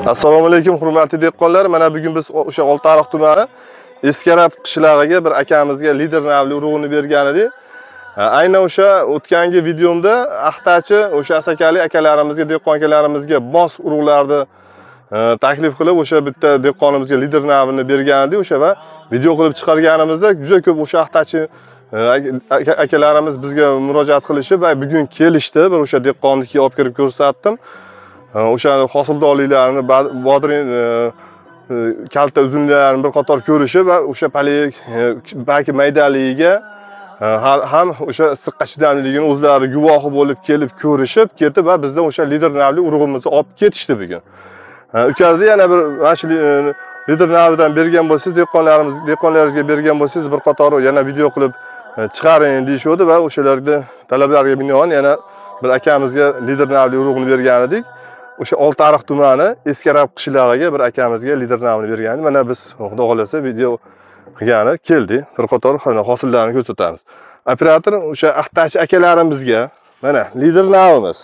Assalomu alaykum hurmatli dehqonlar. Mana bugun biz o'sha Oltiariq tumani Eskarab qishlog'iga bir akamizga lider navli urug'ini bergan edik. Aynan o'sha o'tgangi videomda Axtachi o'sha asakali akalarimizga, dehqon akalarimizga mos urug'larni taklif qilib o'sha bitta dehqonimizga lider navini bergan edik. O'sha va video qilib chiqarganimizda juda ko'p o'sha Axtachi akalarimiz bizga murojaat qilishib va bugun kelishdi. Bir o'sha dehqonnikiga olib kirib ko'rsatdim. O'sha hosildorliklarni, bodring kalta uzunliklarini bir qator ko'rishib va o'sha palak balki maydaligiga ham o'sha issiqqa chidamliligini o'zlari guvohi bo'lib kelib ko'rishib ketib va bizdan o'sha lider navli urug'imizni olib ketishdi bugun. Ukarda yana bir mana shu lider navidan bergan bo'lsangiz, dehqonlaringizga bergan bo'lsangiz bir qator yana video qilib chiqaring deyishdi va o'shalarga talablarga binoan yana bir akamizga lider navli urug'ini bergan edik. O'sha Oltiariq tumani Eskarab qishlog'iga bir akamizga lider navini bergan. Mana biz xudo xolasa video qilgani keldi. Bir qator hosillarni ko'rsatamiz. Operator o'sha Axtachi akalarimizga mana lider navimiz.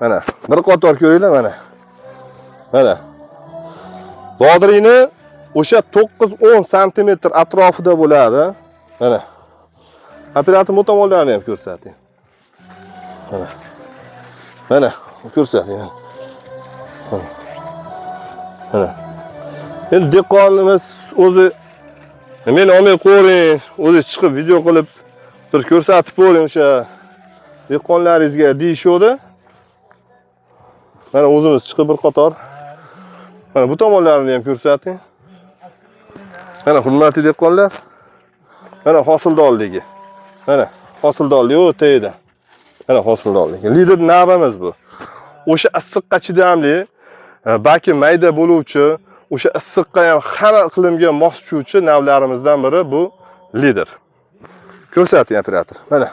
Mana bir qator ko'ringlar mana. Mana. Bodringni o'sha 9-10 sm atrofida bo'ladi. Mana. Operator motomonlarni ham ko'rsating. Mana. Mana ko'rsating. Mana. Endi dehqonimiz o'zi meni olmay qo'ying, o'zi chiqib video qilib bir ko'rsatib qo'ying o'sha dehqonlaringizga deyishdi. Mana o'zimiz chiqib bir qator mana bu tomonlarini ham ko'rsating. Mana hurmatli dehqonlar. Mana hosildorligi. Mana hosildorligi o'taydi. Mana hosildorligi. Lider navimiz bu. O'sha issiqqa chidamli, balki mayda bo'luvchi, o'sha issiqqa ham hamma iqlimga mos tushuvchi navlarimizdan biri bu lider. Ko'rsating operator. Mana.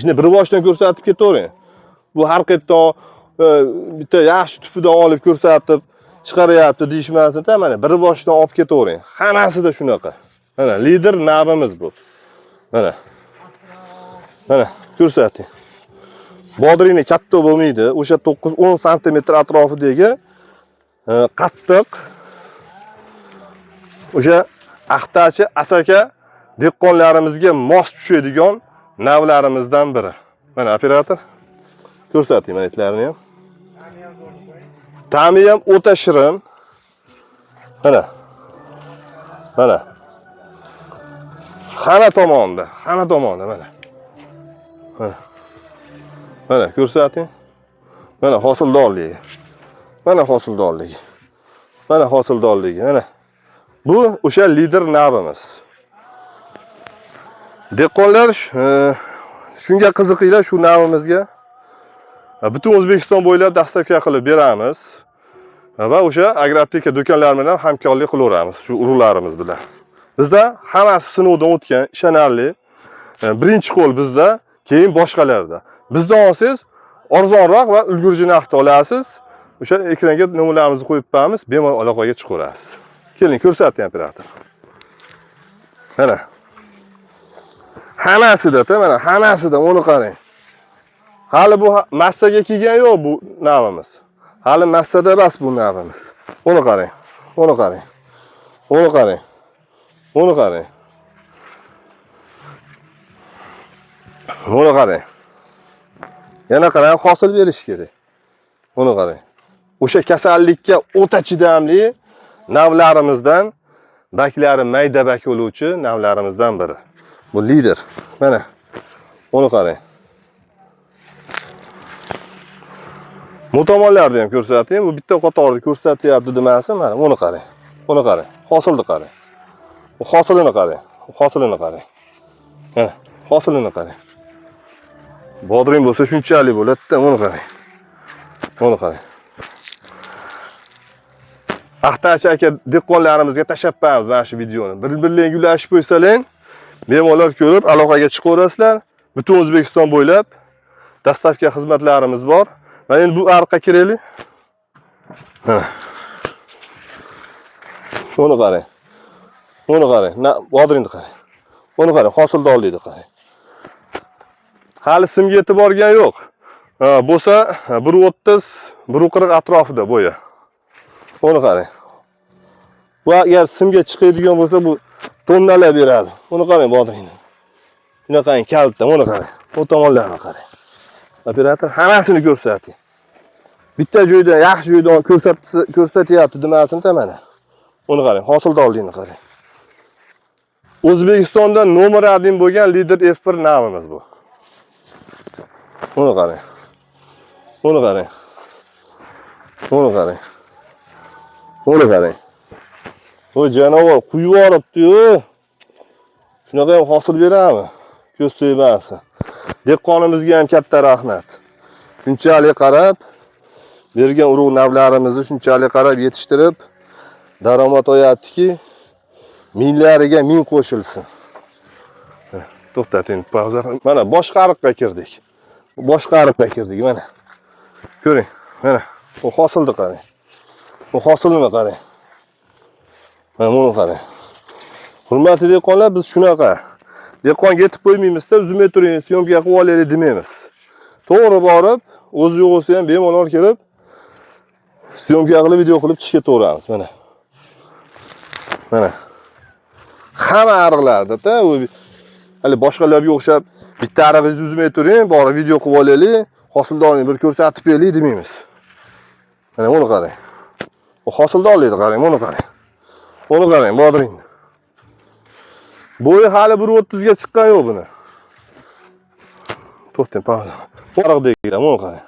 Shuni bir boshdan ko'rsatib ketavering. Bu har qayerdan bitta yaxshi tufidan olib ko'rsatib chiqaryapti deyishmasin-da, mana bir boshdan olib ketavering. Hammasida shunaqa. Mana lider navimiz bu. Mana. Mana ko'rsating. Bodringni katta bo'lmaydi. O'sha 9-10 sm atrofidagi qattiq o'sha Axtachi asaka dehqonlarimizga mos tushadigan navlarimizdan biri. Mana operator ko'rsating mana itlarini ham. Ta'mi ham o'ta shirin. Mana. Mana. Hamma tomonda mana. Mana. Mana ko'rsating. Mana hosildorligi. Mana hosildorligi. Mana hosildorligi. Mana. Bu o'sha lider navimiz. Dehqonlar shunga qiziqinglar shu navimizga. Butun O'zbekiston bo'ylab dastavka qilib beramiz. Va o'sha agroteka do'konlar bilan hamkorlik qilaveramiz shu urug'larimiz bilan. Bizda hammasi sinovdan o'tgan, ishonarli. Birinchi qo'l bizda, keyin boshqalarda. Bizdan olsangiz arzonroq va ulgurji narxda olasiz. O'sha ekranga nomerlarimizni qo'yib beramiz, bemalol aloqaga chiqaverasiz. Keling ko'rsating operator. Mana. Hammasida, mana hammasida uni qarang. Hali bu massaga kelgan yo'q bu navimiz. Hali massada emas bu navimiz. Uni qarang. Uni qarang. Uni qarang. Uni qarang. Uni qarang. Yana qarang, hosil berish kerak. Uni qarang. O'sha kasallikka o'ta chidamli navlarimizdan, baklari mayda bak bo'luvchi navlarimizdan biri. Bu lider. Mana. Uni qarang. Bu tomonlarni ham ko'rsating. Bu bitta qatorda ko'rsatyapti demasin, mana buni qarang. Buni qarang. Hosilni qarang. Bu hosilini qarang. Hosilini qarang. Mana, hosilini qarang. Bodring bo'lsa shunchalik bo'ladi-da, buni qarang. Buni qarang. Axtachi aka dehqonlarimizga tashabbamiz mana shu videoni. Bir-birlaringizga ulashib qo'ysalang, bemalol ko'rib aloqaga chiqaverasizlar. Butun O'zbekiston bo'ylab dastavka xizmatlarimiz bor. Mana endi bu ariqqa kiraylik. Buni qarang. Buni qarang. Bodringni qarang. Buni qarang, hosildorlikni qarang. Hali simga yetib borgan yo'q. Bo'lsa 1.30, 1.40 atrofida bo'yi. Buni qarang. Va agar simga chiqadigan bo'lsa bu tonnalab beradi. Buni qarang bodringni. Shunaqangi kaltda, buni qarang. Bu tomonlarni qarang. Operator hammasini ko'rsating. Bitta joyda, yaxshi joyda ko'rsatyapti demasini mana. Buni qarang, hosildorlikni qarang. O'zbekistonda nomer 1 bo'lgan lider F1 namimiz bu. Buni qarang. Buni qarang. Buni qarang. Buni qarang. O canavar quyib yoribdi-yu. Shunaqa ham hosil berami? Ko'z to'ymas. Dehqonimizga ham katta rahmat. Shunchalik qarab, bergan urug' navlarimizni shunchalik qarab yetishtirib, daromad olyaptiki, minglariga ming qo'shilsin. To'xtating, pauza. Mana boshqa ariqqa kirdik. Boshqa ariqqa kirdik mana. Ko'ring, mana bu hosilni qarang. Bu hosilni qarang. Mana buni qarang. Hurmatli dehqonlar, biz shunaqa. Dehqonga yetib qo'ymaymiz-da, uzmay turing, syomka qilib olaylik demaymiz. To'g'ri borib, o'z yo'g'isi ham bemalol kirib, syomka qilib, video qilib chiqib ketaveramiz mana. Mana. Hamma ariqlarda-da, hali boshqalarga o'xshab bitta ariqni uzmay turing, borib video qilib olaylik, hosildorlikni bir ko'rsatib beraylik demaymiz. Mana buni qarang. Bu hosildorlikni qarang, buni qarang. Buni qarang, bodringni. Bo'yi hali 1.30 ga chiqqan yo'q buni. To'xtang, pauza. Ariqdagilar, buni qarang.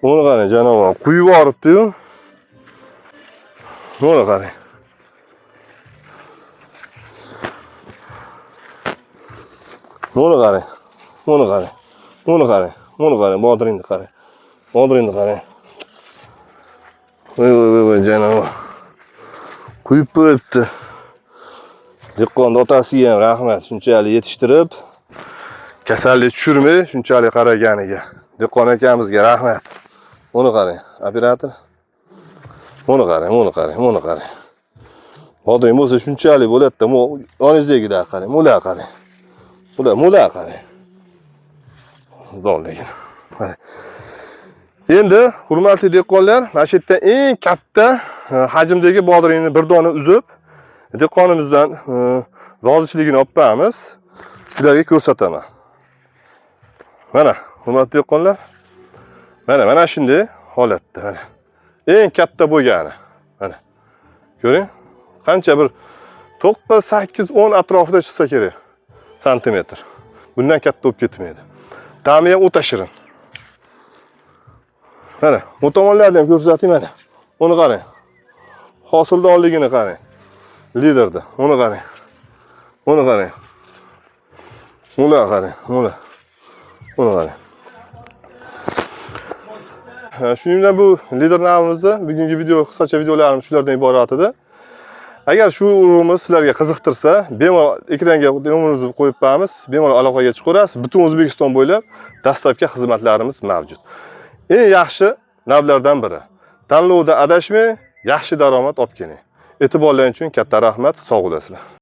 Buni qarang, janovar, quyib yoribdi-yu. Buni qarang. Buni qarang. Buni qarang. Buni qarang. Buni qarang, bodringni qarang. Bodringni qarang. Voy, janovar. Quyib qo'yibdi. Dehqon otasiga ham rahmat, shunchalik yetishtirib, kasallik tushirmay, shunchalik qaraganiga. Dehqon akamizga rahmat. Buni qarang, operator. Buni qarang, buni qarang, buni qarang. Bodring bo'lsa shunchalik bo'ladi-da, yoningizdagiga qarang, mular qarang. Mular qarang. Zo'rligini. Endi hurmatli dehqonlar, mana shu yerda eng katta hajmdagi bodringni bir dona uzib, dehqonimizdan rozichiligini olib beramiz. Sizlarga ko'rsataman. Mana, hurmatli dehqonlar. Mana shunday holatda, mana. Eng katta bo'lgani. Mana. Ko'ring, qancha bir 9, 8, 10 atrofida chiqsa kerak. Santimetr. Bundan katta bo'lib ketmaydi. Ta'mi ham o'ta shirin. Mana, bu tomonlarni ham ko'rsating mana. Uni qarang. Hosildorligini qarang. Liderda. Uni qarang. Uni qarang. Ular qarang. Ular. Uni qarang. Shuning bilan bu lider namimizni bugungi video qisqacha videolarimiz shulardan iborat edi. Agar shu urug'imiz sizlarga qiziqtirsa, bemalol ekranga nomerimizni qo'yib beramiz, bemalol aloqaga chiqarasiz. Butun O'zbekiston bo'ylab dastlabki xizmatlarimiz mavjud. Eng yaxshi navlardan biri. Tanlovda adashmay, yaxshi daromad olib keling. E'tiborlaringiz uchun katta rahmat, sog' bo'lasizlar.